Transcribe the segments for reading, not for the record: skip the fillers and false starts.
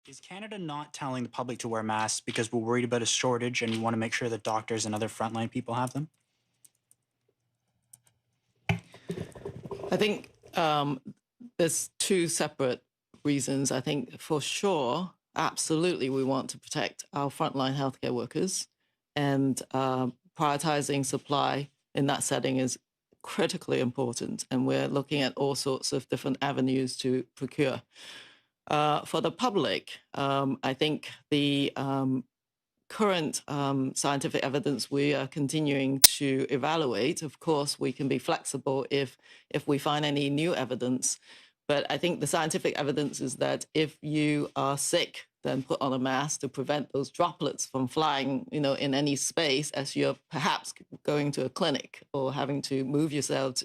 Is Canada not telling the public to wear masks because we're worried about a shortage and we want to make sure that doctors and other frontline people have them? I think there's two separate reasons. I think for sure, absolutely, we want to protect our frontline healthcare workers, and prioritizing supply in that setting is critically important. And we're looking at all sorts of different avenues to procure. For the public, I think the current scientific evidence we are continuing to evaluate. Of course, we can be flexible if we find any new evidence. But I think the scientific evidence is that if you are sick, then put on a mask to prevent those droplets from flying, in any space as you're perhaps going to a clinic or having to move yourself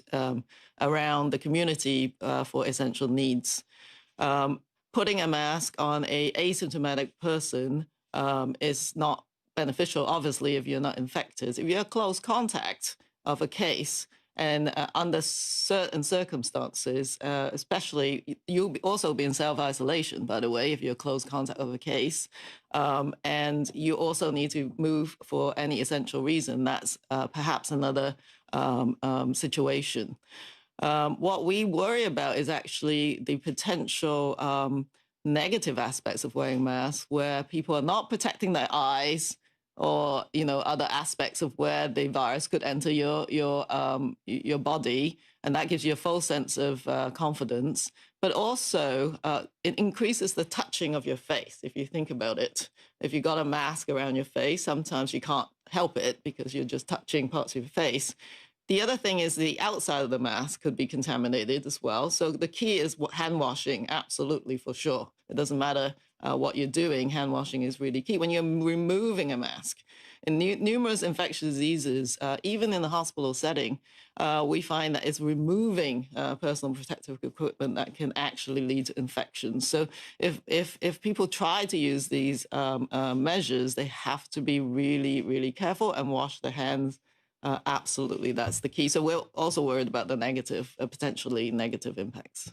around the community for essential needs. Putting a mask on an asymptomatic person is not beneficial, obviously, if you're not infected. If you're a close contact of a case, and under certain circumstances, especially, you'll also be in self-isolation, by the way, if you're a close contact of a case. And you also need to move for any essential reason. That's perhaps another situation. What we worry about is actually the potential negative aspects of wearing masks, where people are not protecting their eyes or other aspects of where the virus could enter your body, and that gives you a false sense of confidence. But also, it increases the touching of your face. If you think about it, if you got a mask around your face, sometimes you can't help it because you're just touching parts of your face. The other thing is the outside of the mask could be contaminated as well. So the key is hand washing, absolutely, for sure. It doesn't matter what you're doing, hand washing is really key. When you're removing a mask, in numerous infectious diseases, even in the hospital setting, we find that it's removing personal protective equipment that can actually lead to infections. So if people try to use these measures, they have to be really, really careful and wash their hands. Absolutely, that's the key. So we're also worried about the negative, potentially negative impacts.